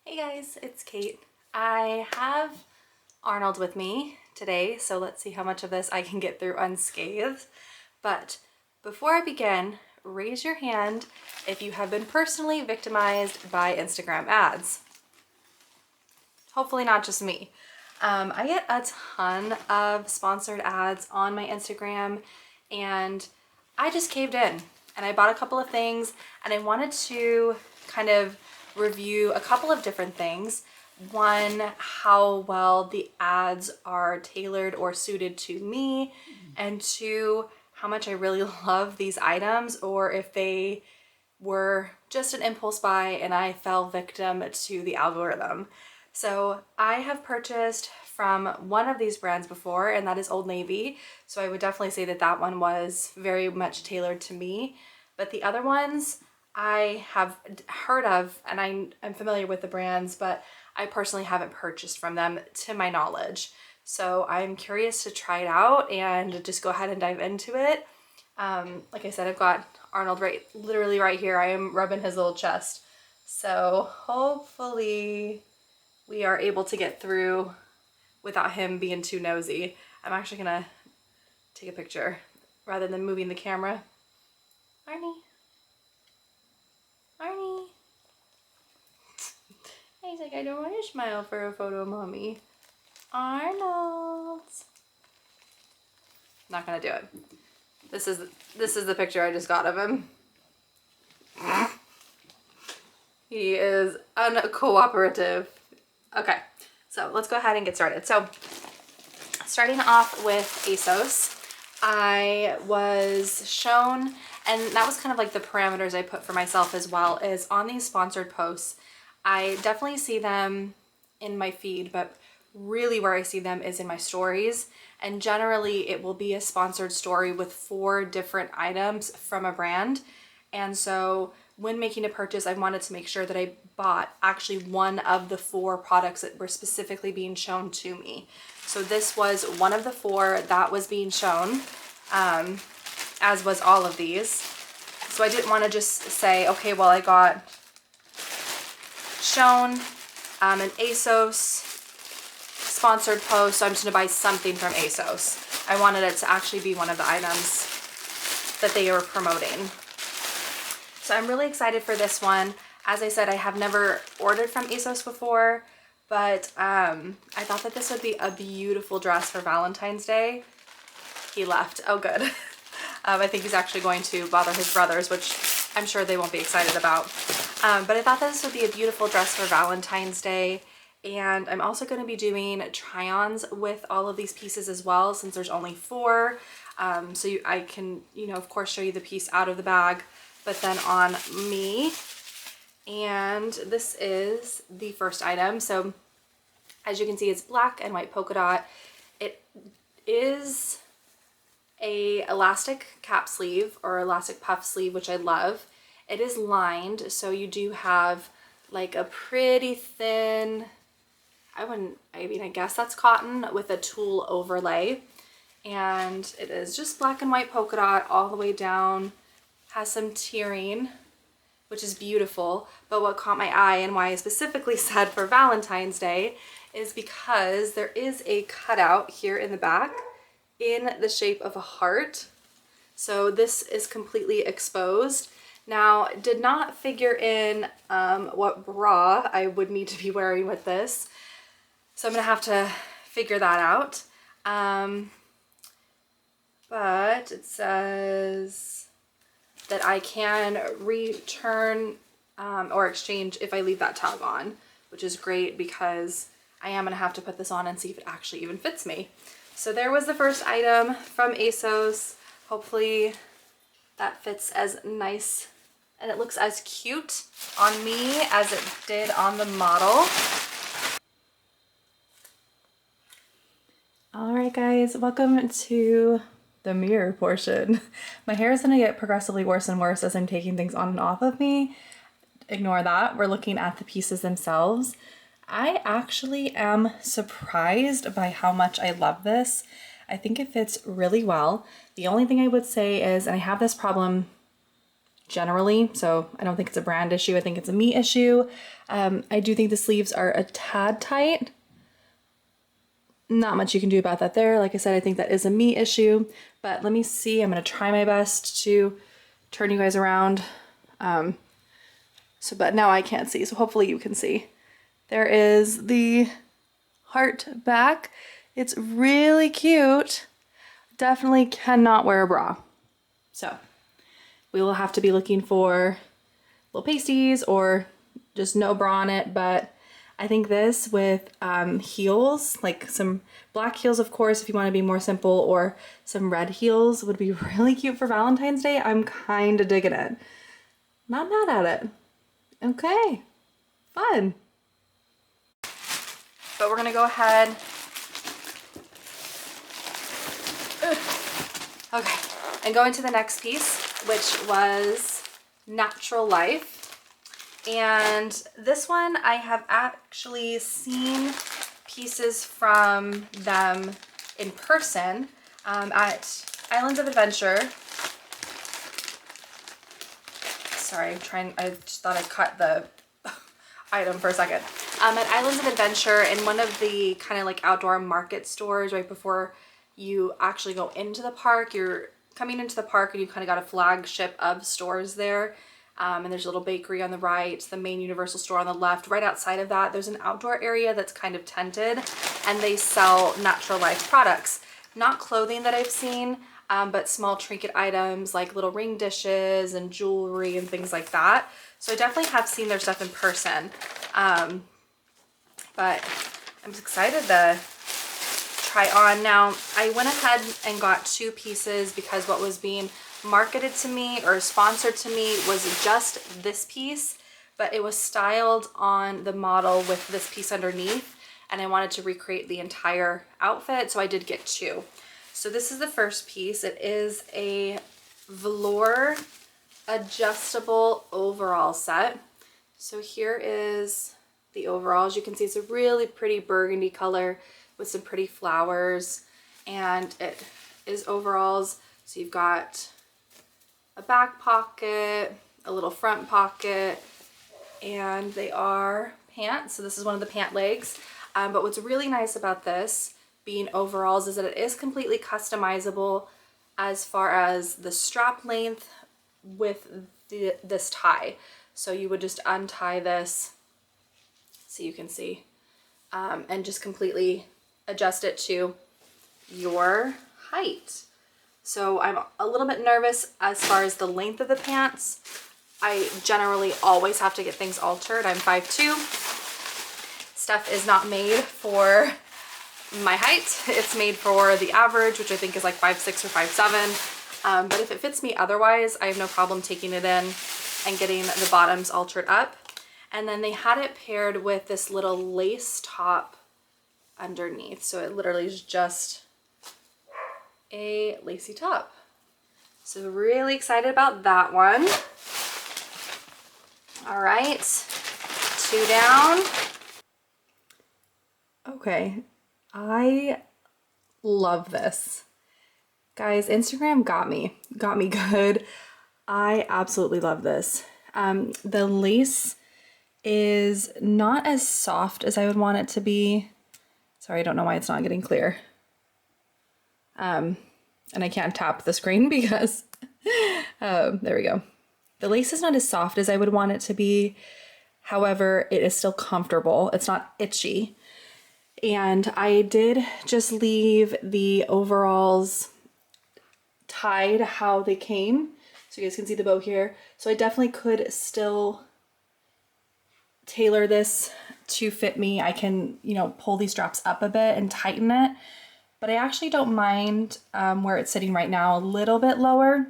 Hey guys, it's Kate. I have Arnold with me today, so let's see how much of this I can get through unscathed. But before I begin, raise your hand if you have been personally victimized by Instagram ads. Hopefully not just me. I get a ton of sponsored ads on my Instagram and I just caved in and I bought a couple of things and I wanted to kind of review a couple of different things. One, how well the ads are tailored or suited to me, and two, how much I really love these items or if they were just an impulse buy and I fell victim to the algorithm. So I have purchased from one of these brands before, and that is Old Navy. So I would definitely say that that one was very much tailored to me. But the other ones I have heard of, and I'm familiar with the brands, but I personally haven't purchased from them to my knowledge. So I'm curious to try it out and just go ahead and dive into it. Like I said, I've got Arnold literally right here. I am rubbing his little chest. So hopefully we are able to get through without him being too nosy. I'm actually gonna take a picture rather than moving the camera. Arnie. Arnie. He's like, I don't want to smile for a photo, mommy. Arnold. Not gonna do it. This is the picture I just got of him. He is uncooperative. Okay, so let's go ahead and get started. So starting off with ASOS, I was shown, and that was kind of like the parameters I put for myself as well, is on these sponsored posts. I definitely see them in my feed, but really where I see them is in my stories. And generally it will be a sponsored story with 4 different items from a brand. And so when making a purchase, I wanted to make sure that I bought actually one of the 4 products that were specifically being shown to me. So this was one of the 4 that was being shown, as was all of these. So I didn't want to just say, okay, well, I got shown an ASOS sponsored post, so I'm just gonna buy something from ASOS. I wanted it to actually be one of the items that they were promoting. So I'm really excited for this one. As I said, I have never ordered from ASOS before, but I thought that this would be a beautiful dress for Valentine's Day. He left. Oh, good. I think he's actually going to bother his brothers, which I'm sure they won't be excited about. But I thought that this would be a beautiful dress for Valentine's Day. And I'm also going to be doing try-ons with all of these pieces as well, since there's only 4. So I can, of course, show you the piece out of the bag, but then on me. And this is the first item. So as you can see, it's black and white polka dot. It is a elastic cap sleeve or elastic puff sleeve, which I love. It is lined, so you do have like a pretty thin, I guess that's cotton with a tulle overlay. And it is just black and white polka dot all the way down. Has some tiering, which is beautiful. But what caught my eye and why I specifically said for Valentine's Day is because there is a cutout here in the back in the shape of a heart. So this is completely exposed. Now, did not figure in what bra I would need to be wearing with this. So I'm gonna have to figure that out. But it says that I can return or exchange if I leave that tag on, which is great because I am gonna have to put this on and see if it actually even fits me. So there was the first item from ASOS. Hopefully that fits as nice and it looks as cute on me as it did on the model. All right, guys, welcome to the mirror portion. My hair is gonna get progressively worse and worse as I'm taking things on and off of me. Ignore that. We're looking at the pieces themselves. I actually am surprised by how much I love this. I think it fits really well. The only thing I would say is, and I have this problem generally. So I don't think it's a brand issue. I think it's a me issue. I do think the sleeves are a tad tight. Not much you can do about that there. Like I said, I think that is a me issue, but let me see. I'm going to try my best to turn you guys around. But now I can't see, so hopefully you can see. There is the heart back. It's really cute. Definitely cannot wear a bra. So we will have to be looking for little pasties or just no bra on it, but I think this with heels, like some black heels, of course, if you want to be more simple, or some red heels would be really cute for Valentine's Day. I'm kind of digging it. Not mad at it. Okay, fun. But we're gonna go ahead. Okay, and go into the next piece, which was Natural Life. And this one, I have actually seen pieces from them in person at Islands of Adventure. Sorry, I just thought I cut the item for a second. At Islands of Adventure, in one of the kind of like outdoor market stores right before you actually go into the park. You're coming into the park and you kind of got a flagship of stores there. And there's a little bakery on the right, the main Universal store on the left. Right outside of that, there's an outdoor area that's kind of tented, and they sell Natural Life products. Not clothing that I've seen, but small trinket items like little ring dishes and jewelry and things like that. So I definitely have seen their stuff in person. But I'm excited to try on. Now, I went ahead and got 2 pieces because what was being marketed to me or sponsored to me was just this piece, but it was styled on the model with this piece underneath, and I wanted to recreate the entire outfit, so I did get 2. So this is the first piece. It is a velour adjustable overall set. So here is the overalls. You can see it's a really pretty burgundy color with some pretty flowers, and it is overalls. So you've got a back pocket, a little front pocket, and they are pants. So this is one of the pant legs. But what's really nice about this being overalls is that it is completely customizable as far as the strap length with this tie. So you would just untie this so you can see, and just completely adjust it to your height. So I'm a little bit nervous as far as the length of the pants. I generally always have to get things altered. I'm 5'2". Stuff is not made for my height. It's made for the average, which I think is like 5'6" or 5'7". But if it fits me otherwise, I have no problem taking it in and getting the bottoms altered up. And then they had it paired with this little lace top underneath. So it literally is just a lacy top. So really excited about that one. All right, 2 down. Okay, I love this. Guys, Instagram got me good. I absolutely love this. The lace is not as soft as I would want it to be. Sorry, I don't know why it's not getting clear. And I can't tap the screen because, there we go. The lace is not as soft as I would want it to be. However, it is still comfortable. It's not itchy. And I did just leave the overalls tied how they came. So you guys can see the bow here. So I definitely could still tailor this to fit me. I can, pull these straps up a bit and tighten it. But I actually don't mind where it's sitting right now, a little bit lower.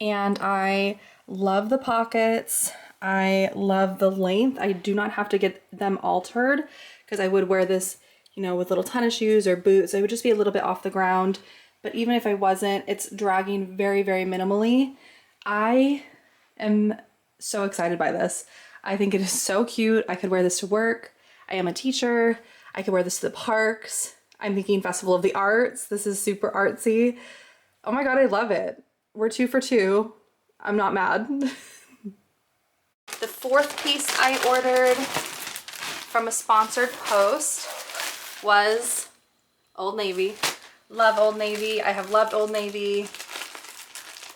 And I love the pockets. I love the length. I do not have to get them altered because I would wear this, with little tennis shoes or boots. I would just be a little bit off the ground. But even if I wasn't, it's dragging very, very minimally. I am so excited by this. I think it is so cute. I could wear this to work. I am a teacher. I could wear this to the parks. I'm thinking Festival of the Arts. This is super artsy. Oh my God, I love it. We're 2 for 2. I'm not mad. The fourth piece I ordered from a sponsored post was Old Navy. Love Old Navy. I have loved Old Navy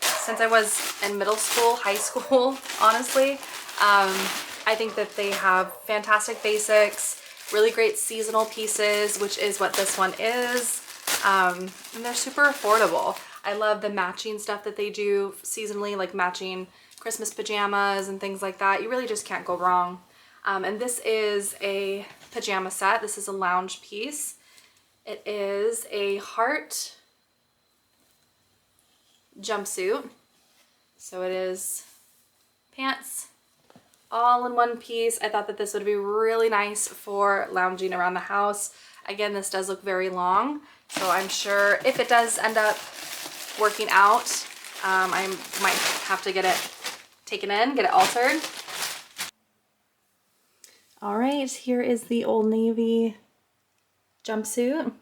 since I was in middle school, high school, honestly. I think that they have fantastic basics, really great seasonal pieces, which is what this one is. And they're super affordable. I love the matching stuff that they do seasonally, like matching Christmas pajamas and things like that. You really just can't go wrong. And this is a pajama set. This is a lounge piece. It is a heart jumpsuit. So it is pants all in one piece. I thought that this would be really nice for lounging around the house. Again, this does look very long, so I'm sure if it does end up working out, I might have to get it taken in, get it altered. All right, here is the Old Navy jumpsuit.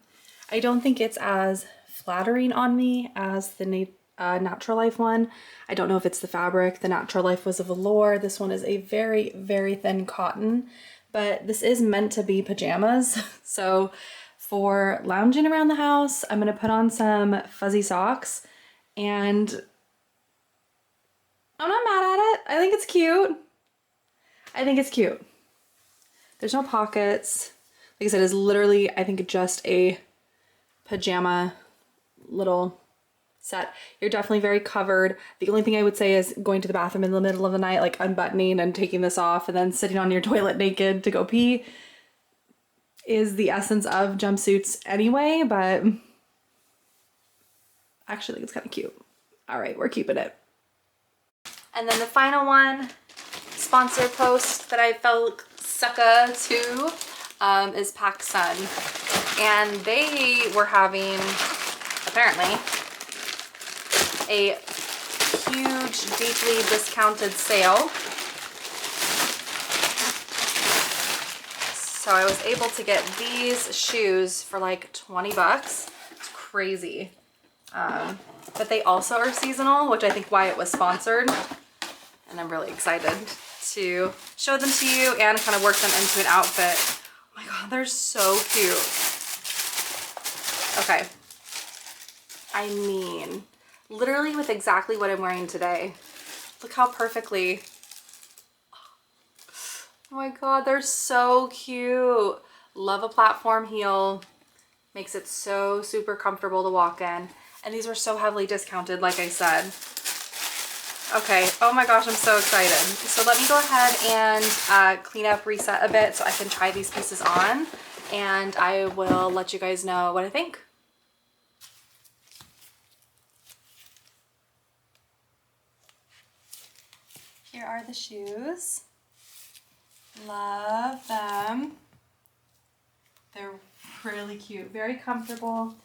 I don't think it's as flattering on me as the Natural Life one. I don't know if it's the fabric. The Natural Life was a velour. This one is a very, very thin cotton, but this is meant to be pajamas. So for lounging around the house, I'm gonna put on some fuzzy socks, and I'm not mad at it. I think it's cute. I think it's cute. There's no pockets. Like I said, it's literally, I think, just a pajama little set. You're definitely very covered. The only thing I would say is going to the bathroom in the middle of the night, like unbuttoning and taking this off and then sitting on your toilet naked to go pee, is the essence of jumpsuits anyway, but actually I think it's kind of cute. All right, we're keeping it. And then the final one, sponsored post that I fell sucker to, is PacSun. And they were having, apparently, a huge, deeply discounted sale. So I was able to get these shoes for like 20 bucks. It's crazy. But they also are seasonal, which I think why it was sponsored. And I'm really excited to show them to you and kind of work them into an outfit. Oh my God, they're so cute. Okay. I mean, literally with exactly what I'm wearing today. Look how perfectly. Oh my God, they're so cute. Love a platform heel. Makes it so super comfortable to walk in. And these were so heavily discounted, like I said. Okay, oh my gosh, I'm so excited. So let me go ahead and clean up, reset a bit so I can try these pieces on. And I will let you guys know what I think. Here are the shoes. Love them. They're really cute, very comfortable.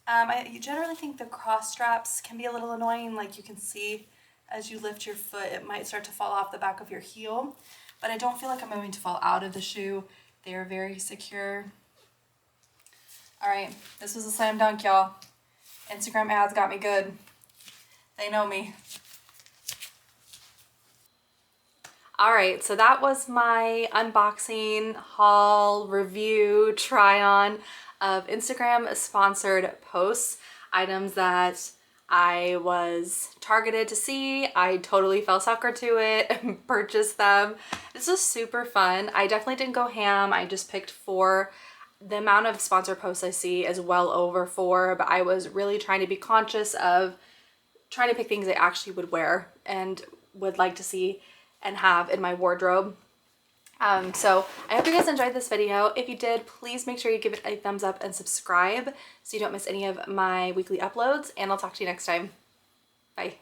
I generally think the cross straps can be a little annoying. Like you can see as you lift your foot, it might start to fall off the back of your heel, but I don't feel like I'm going to fall out of the shoe. They are very secure. All right, this was a slam dunk, y'all. Instagram ads got me good. They know me. All right, so that was my unboxing, haul, review, try on of Instagram sponsored posts, items that I was targeted to see. I totally fell sucker to it and purchased them. This was super fun. I definitely didn't go ham. I just picked 4. The amount of sponsored posts I see is well over 4, but I was really trying to be conscious of trying to pick things I actually would wear and would like to see and have in my wardrobe. So I hope you guys enjoyed this video. If you did, please make sure you give it a thumbs up and subscribe so you don't miss any of my weekly uploads, and I'll talk to you next time. Bye.